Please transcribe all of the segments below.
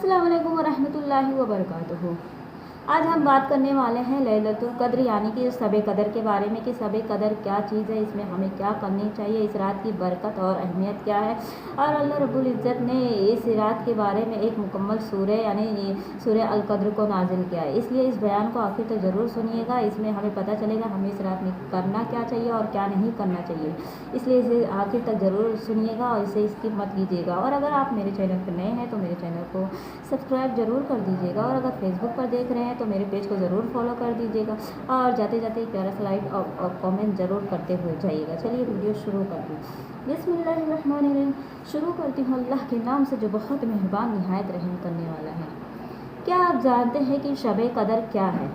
अस्सलाम वालेकुम वरहमतुल्लाहि वबरकातुहू। आज हम बात करने वाले हैं लैलतुल क़द्र यानी कि शब क़द्र के बारे में कि शब क़द्र क्या चीज़ है, इसमें हमें क्या करनी चाहिए, इस रात की बरकत और अहमियत क्या है। और अल्लाह रब्बुल इज़्ज़त ने इस रात के बारे में एक मुकम्मल सूरह यानी सूरह अल क़द्र को नाजिल किया है, इसलिए इस बयान को आखिर तक ज़रूर सुनिएगा। इसमें हमें पता चलेगा हमें इस रात में करना क्या चाहिए और क्या नहीं करना चाहिए, इसलिए इसे आखिर तक ज़रूर सुनिएगा और इसे स्किप मत कीजिएगा। और अगर आप मेरे चैनल पर नए हैं तो मेरे चैनल को सब्सक्राइब ज़रूर कर दीजिएगा, और अगर फेसबुक पर देख रहे हैं तो मेरे पेज को ज़रूर फॉलो कर दीजिएगा, और जाते जाते प्यारा सा लाइक और कमेंट ज़रूर करते हुए जाइएगा। चलिए वीडियो शुरू करती हूँ। बिस्मिल्लाहिर्रहमानिर्रहीम। शुरू करती हूँ अल्लाह के नाम से जो बहुत मेहरबान निहायत रहम करने वाला है। क्या आप जानते हैं कि शब क़द्र क्या है?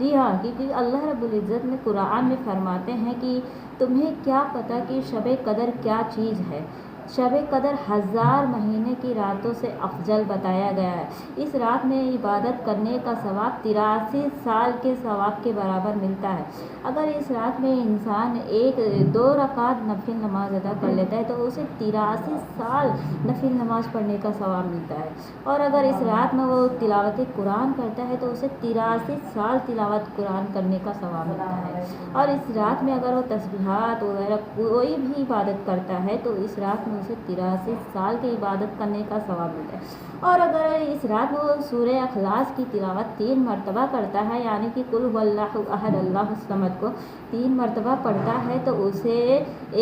जी हाँ, क्योंकि अल्लाह रब्बुल इज़्ज़त ने कुरान में फरमाते हैं कि तुम्हें क्या पता कि शब क़द्र क्या चीज़ है। शब क़द्र 1000 महीने की रातों से अफजल बताया गया है। इस रात में इबादत करने का सवाब 83 साल के सवाब के बराबर मिलता है। अगर इस रात में इंसान 1-2 रकात नफिल नमाज अदा कर लेता है तो उसे 83 साल नफिल नमाज पढ़ने का सवाब मिलता है, और अगर इस रात में वो तिलावत कुरान करता है तो उसे 83 साल तिलावत कुरान करने का सवाब मिलता है। और इस रात में अगर वो तस्बीहात वगैरह कोई भी इबादत करता है तो इस रात में उसे 83 साल की इबादत करने का सवाब मिलता है। और अगर इस रात में वो सूरह इखलास की तिलावत 3 मरतबा करता है यानी कि कुल हुवल्लाहु अहद अल्लाहु समद को 3 मरतबा पढ़ता है तो उसे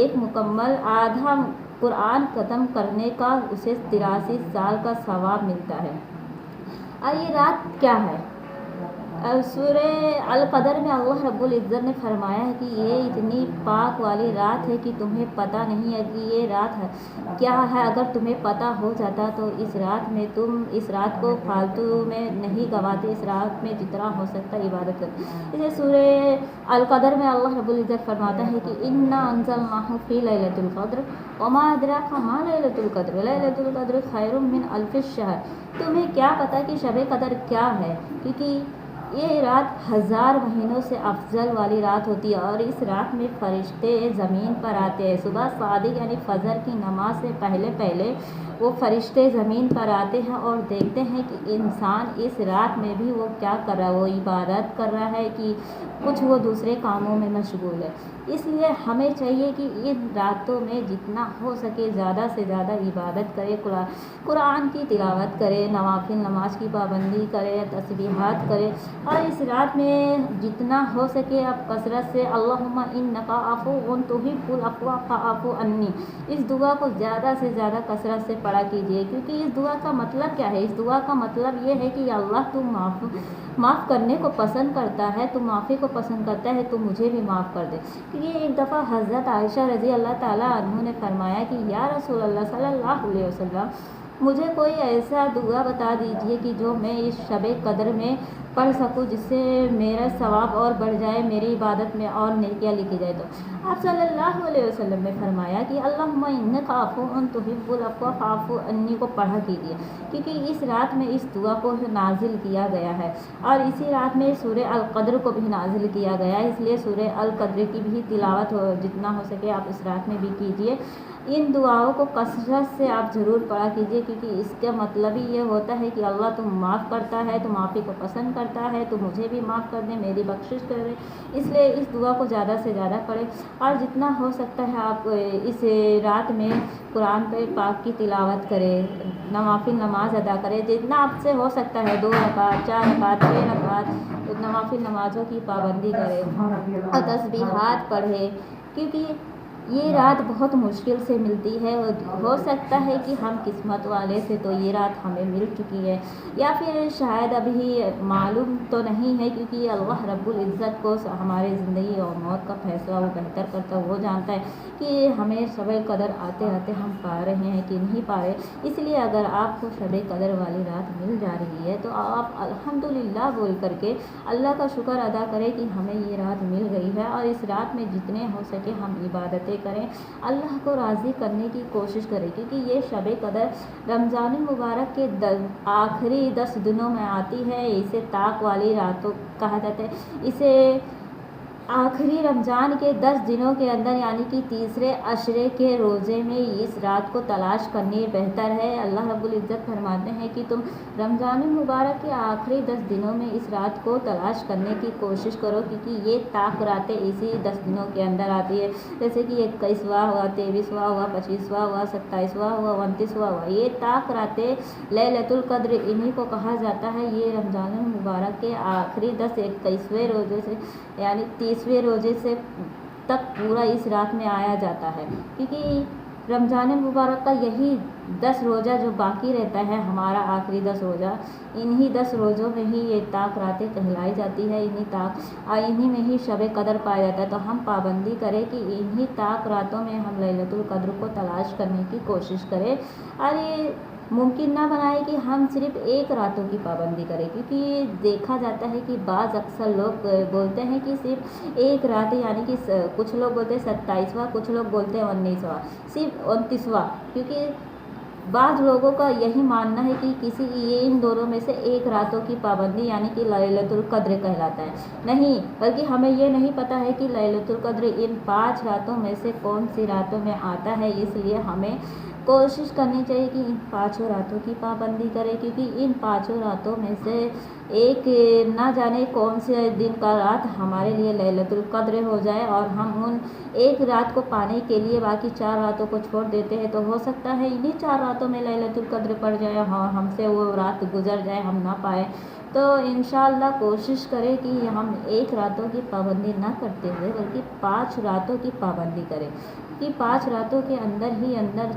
एक मुकम्मल आधा कुरान ख़त्म करने का उसे 83 साल का सवाब मिलता है। और ये रात क्या है? सूरह अल क़द्र में अल्लाह रब्बुल इज़्ज़त ने फरमाया है कि ये इतनी पाक वाली रात है कि तुम्हें पता नहीं है कि ये रात है क्या है। अगर तुम्हें पता हो जाता तो इस रात में तुम इस रात को फालतू में नहीं गवाते, इस रात में जितना हो सकता है इबादत करते। इसे सूरह अल क़द्र में अल्लाह रब्बुल इज़्ज़त फरमाता है कि इन्ना अंज़लनाहु फ़ी लैलतुल क़द्र वमा अदराका मा लैलतुल क़द्र लैलतुल क़द्र खैरुम मिन अल्फ़ि शहर। तुम्हें क्या पता कि शब क़द्र क्या है, क्योंकि ये रात 1000 महीनों से अफजल वाली रात होती है। और इस रात में फ़रिश्ते ज़मीन पर आते हैं। सुबह सादिक यानी फ़जर की नमाज से पहले पहले वो फ़रिश्ते ज़मीन पर आते हैं और देखते हैं कि इंसान इस रात में भी वो क्या कर रहा है, वो इबादत कर रहा है कि कुछ वो दूसरे कामों में मशगूल है। इसलिए हमें चाहिए कि इन रातों में जितना हो सके ज़्यादा से ज़्यादा इबादत करें, कुरान की तिलावत करें, नवाफिल नमाज की पाबंदी करें, तस्बीहात करें। और इस रात में जितना हो सके आप कसरत से अल्लाहुम्मा इन्नका अफ़ुव्वुन तुहिब्बुल अफ़्वा फ़अफ़ु अन्नी, इस दुआ को ज़्यादा से ज़्यादा कसरत से पढ़ा कीजिए। क्योंकि इस दुआ का मतलब क्या है? इस दुआ का मतलब ये है कि अल्लाह तू माफ़ करने को पसंद करता है, तू माफ़ी को पसंद करता है, तो मुझे भी माफ़ कर दे। ये एक दफ़ा हज़रत आयशा रज़ी अल्लाह ताला अन्हु ने फरमाया कि या रसूल अल्लाह सल्लल्लाहु अलैहि वसल्लम, मुझे कोई ऐसा दुआ बता दीजिए कि जो मैं इस शब क़द्र में पढ़ सकूं जिससे मेरा सवाब और बढ़ जाए, मेरी इबादत में और नेकियां लिखी जाए। तो आप सल्लल्लाहु अलैहि वसल्लम ने फरमाया कि अल्लाहुम्मा इन्नका अफ़ुव्वुन तुहिब्बुल अफ़्वा फ़अफ़ु अन्नी को पढ़ा कीजिए, क्योंकि इस रात में इस दुआ को नाजिल किया गया है। और इसी रात में सूरह अल क़द्र को भी नाजिल किया गया है, इसलिए सूरह अल क़द्र की भी तिलावत जितना हो सके आप इस रात में भी कीजिए। इन दुआओं को कसरत से आप ज़रूर पढ़ा कीजिए, क्योंकि इसका मतलब ही ये होता है कि अल्लाह तुम माफ़ करता है, तो माफ़ी को पसंद करता है, तो मुझे भी माफ़ कर दे, मेरी बख्शिश कर दे। इसलिए इस दुआ को ज़्यादा से ज़्यादा पढ़ें, और जितना हो सकता है आप इस रात में कुरान पाक की तिलावत करें, नवाफिल नमाज अदा करें, जितना आपसे हो सकता है 2 रकात 4 रकात 6 रकात नवाफिल नमाज़ों की पाबंदी करें और तस्बीहात पढ़ें। क्योंकि ये रात बहुत मुश्किल से मिलती है, और हो सकता है कि हम किस्मत वाले से तो ये रात हमें मिल चुकी है, या फिर शायद अभी मालूम तो नहीं है, क्योंकि अल्लाह रब्बुल इज़्ज़त को हमारे ज़िंदगी और मौत का फ़ैसला वो बेहतर करता है, वो जानता है कि हमें शब क़द्र आते आते हम पा रहे हैं कि नहीं पा रहे। इसलिए अगर आपको शब क़द्र वाली रात मिल जा रही है तो आप अल्हम्दुलिल्लाह बोल करके अल्लाह का शुक्र अदा करें कि हमें ये रात मिल गई है। और इस रात में जितने हो सके हम इबादतें करें, अल्लाह को राज़ी करने की कोशिश करें, क्योंकि ये शब क़द्र रमज़ान मुबारक के आखिरी 10 दिनों में आती है। इसे ताक वाली रातों कहा जाता है। इसे आखिरी रमज़ान के 10 दिनों के अंदर यानी कि तीसरे अशरे के रोज़े में इस रात को तलाश करनी बेहतर है। अल्लाह रब्बुल इज़्ज़त फरमाते हैं कि तुम रमज़ान मुबारक के आखिरी 10 दिनों में इस रात को तलाश करने की कोशिश करो, क्योंकि ये ताक रातें इसी 10 दिनों के अंदर आती है। जैसे कि 21वां हुआ, 23वां हुआ, 25वां हुआ, 27वां हुआ, 29वां हुआ, ये ताक रातें लैलतुल क़द्र इन्हीं को कहा जाता है। ये रमज़ान मुबारक के आखिरी 21वें रोज़े से यानी 30वें रोज़े से तक पूरा इस रात में आया जाता है, क्योंकि रमज़ान मुबारक का यही 10 रोज़ा जो बाकी रहता है, हमारा आखिरी 10 रोज़ा, इन्हीं 10 रोज़ों में ही ये ताक रातें कहलाई जाती है। इन्हीं में ही शब कदर पाया जाता है। तो हम पाबंदी करें कि इन्हीं ताक रातों में हम लैलतुल क़द्र को तलाश करने की कोशिश करें, और ये मुमकिन ना बनाए कि हम सिर्फ एक रातों की पाबंदी करें, क्योंकि देखा जाता है कि बाज़ अक्सर लोग बोलते हैं कि सिर्फ एक रात, यानी कि कुछ लोग बोलते हैं 27वां, कुछ लोग बोलते हैं 19वां, सिर्फ 29वां, क्योंकि बाज़ लोगों का यही मानना है कि इन दोनों में से एक रातों की पाबंदी यानी कि लैलतुल क़द्र कहलाता है। नहीं, बल्कि हमें ये नहीं पता है कि लैलतुल क़द्र इन 5 रातों में से कौन सी रातों में आता है, इसलिए हमें कोशिश करनी चाहिए कि इन 5 रातों की पाबंदी करें, क्योंकि इन 5 रातों में से एक ना जाने कौन से दिन का रात हमारे लिए लैलतुल क़द्र हो जाए, और हम उन एक रात को पाने के लिए बाकी 4 रातों को छोड़ देते हैं, तो हो सकता है इन्हीं 4 रातों में लैलतुल क़द्र पड़ जाए, हाँ हमसे वो रात गुजर जाए, हम ना पाए। तो इंशाअल्लाह कोशिश करें कि हम एक रातों की पाबंदी ना करते हुए बल्कि 5 रातों की पाबंदी करें, कि 5 रातों के अंदर ही अंदर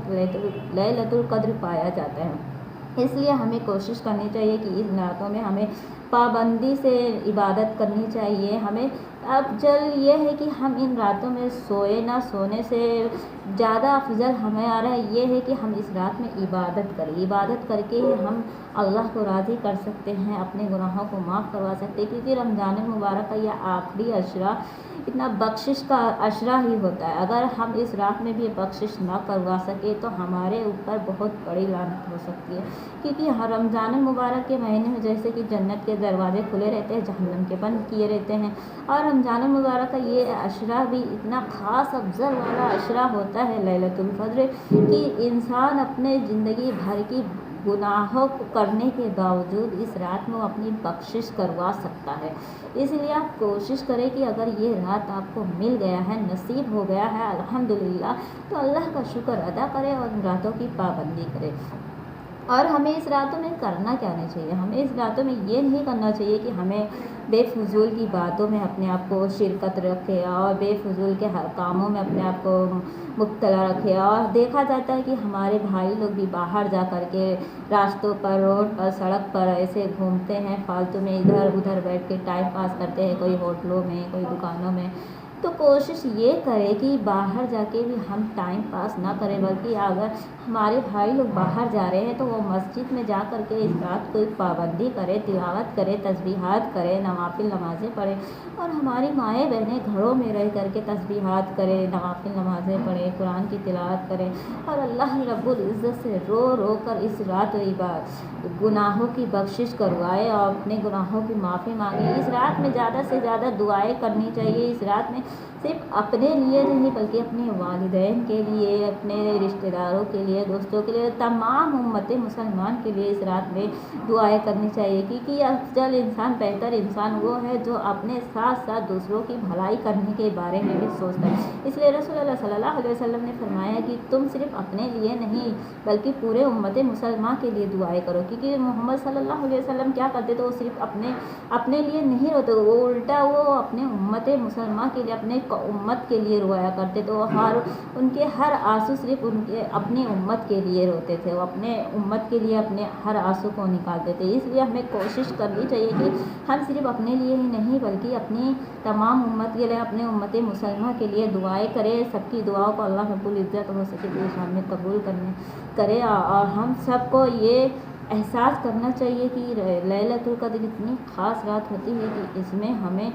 लैलतुल क़द्र पाया जाता है। इसलिए हमें कोशिश करनी चाहिए कि इन रातों में हमें पाबंदी से इबादत करनी चाहिए। हमें अफजल ये है कि हम इन रातों में सोए ना, सोने से ज़्यादा अफजल हमें आ रहा है ये है कि हम इस रात में इबादत करें। इबादत करके हम अल्लाह को राज़ी कर सकते हैं, अपने गुनाहों को माफ़ करवा सकते हैं, क्योंकि रमज़ान मुबारक का यह आखिरी अशरा इतना बख्शिश का अशरा ही होता है। अगर हम इस रात में भी बख्शिश ना करवा सके तो हमारे ऊपर बहुत बड़ी लानत हो सकती है, क्योंकि रमज़ान मुबारक के महीने में जैसे कि जन्नत के दरवाज़े खुले रहते हैं, जहन्नम के बंद किए रहते हैं, और रमज़ान मुबारक का ये अशरा भी इतना ख़ास अफजल वाला अशरा होता है लैलतुल क़द्र, कि इंसान अपने ज़िंदगी भर की गुनाहों को करने के बावजूद इस रात में वो अपनी बख्शिश करवा सकता है। इसलिए आप कोशिश करें कि अगर ये रात आपको मिल गया है, नसीब हो गया है, अल्हम्दुलिल्लाह, तो अल्लाह का शुक्र अदा करें और इन रातों की पाबंदी करें। और हमें इस रातों में करना क्या नहीं चाहिए, हमें इस रातों में ये नहीं करना चाहिए कि हमें बेफजूल की बातों में अपने आप को शिरकत रखे और बेफजूल के हर कामों में अपने आप को मुब्तला रखे। और देखा जाता है कि हमारे भाई लोग भी बाहर जा कर के रास्तों पर, रोड पर, सड़क पर ऐसे घूमते हैं, फालतू में इधर उधर बैठ के टाइम पास करते हैं, कोई होटलों में, कोई दुकानों में। तो कोशिश ये करें कि बाहर जाके भी हम टाइम पास ना करें, बल्कि अगर हमारे भाई लोग बाहर जा रहे हैं तो वो मस्जिद में जा कर के इस रात को पाबंदी करें, तिलावत करें, तस्बीहात करें, नवाफिल नमाज़ें पढ़ें। और हमारी माएँ बहनें घरों में रह कर के तस्बीहात करें, नवाफिल नमाज़ें पढ़ें, कुरान की तिलावत करें, और अल्लाह रब्बुल इज़्ज़त से रो रो कर इस रात गुनाहों की बख्शिश करवाए और अपने गुनाहों की माफ़ी मांगे। इस रात में ज़्यादा से ज़्यादा दुआएं करनी चाहिए। इस रात में सिर्फ अपने लिए नहीं बल्कि अपने वालिदैन के लिए, अपने रिश्तेदारों के लिए, दोस्तों के लिए, तमाम उम्मत मुसलमान के लिए इस रात में दुआएं करनी चाहिए, क्योंकि अफजल इंसान, बेहतर इंसान वो है जो अपने साथ साथ दूसरों की भलाई करने के बारे में भी सोचता है। इसलिए रसूलुल्लाह सल्लल्लाहु अलैहि वसल्लम ने फरमाया कि तुम सिर्फ अपने लिए नहीं बल्कि पूरे उम्मत मुसलमान के लिए दुआएं करो, क्योंकि मोहम्मद सल्लल्लाहु अलैहि वसल्लम क्या करते थे, वो सिर्फ अपने लिए नहीं रोते, वो उल्टा वो अपने उम्मत मुसलमान के लिए, अपने उम्मत के लिए रोया करते थे। वो उनके हर आंसू सिर्फ उनके अपनी उम्मत के लिए रोते थे, वो अपने उम्मत के लिए अपने हर आंसू को निकालते थे। इसलिए हमें कोशिश करनी चाहिए कि हम सिर्फ अपने लिए ही नहीं बल्कि अपनी तमाम उम्मत के लिए, अपने उम्मत मुसलमान के लिए दुआएं करें। सबकी दुआओं को अल्लाह रब्बुल इज़्ज़त हो सके तो सामने कबूल करे। और हम सबको ये एहसास करना चाहिए कि लैलतुल क़द्र इतनी ख़ास रात होती है कि इसमें हमें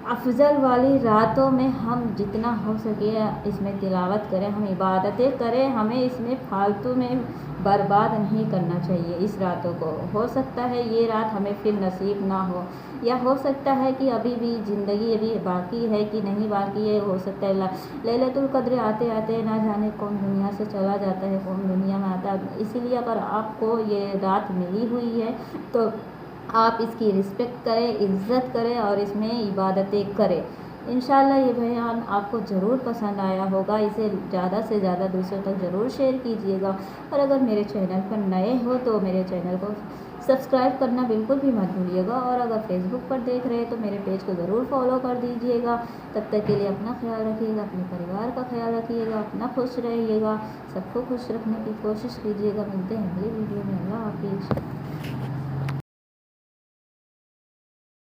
अफजल वाली रातों में हम जितना हो सके इसमें तिलावत करें, हम इबादतें करें, हमें इसमें फालतू में बर्बाद नहीं करना चाहिए इस रातों को। हो सकता है ये रात हमें फिर नसीब ना हो, या हो सकता है कि अभी भी ज़िंदगी अभी बाकी है कि नहीं बाकी है। हो सकता है लैलतुल कद्र आते आते ना जाने कौन दुनिया से चला जाता है, कौन दुनिया में आता है। इसीलिए अगर आपको ये रात मिली हुई है तो आप इसकी रिस्पेक्ट करें, इज़्ज़त करें और इसमें इबादतें करें। इंशाल्लाह ये बयान आपको ज़रूर पसंद आया होगा। इसे ज़्यादा से ज़्यादा दूसरों तक ज़रूर शेयर कीजिएगा, और अगर मेरे चैनल पर नए हो तो मेरे चैनल को सब्सक्राइब करना बिल्कुल भी मत भूलिएगा, और अगर फेसबुक पर देख रहे हैं तो मेरे पेज को ज़रूर फॉलो कर दीजिएगा। तब तक के लिए अपना ख्याल रखिएगा, अपने परिवार का ख्याल रखिएगा, अपना खुश रहिएगा, सबको खुश रखने की कोशिश कीजिएगा। मिलते हैं अगली वीडियो में। अल्लाह हाफिज़।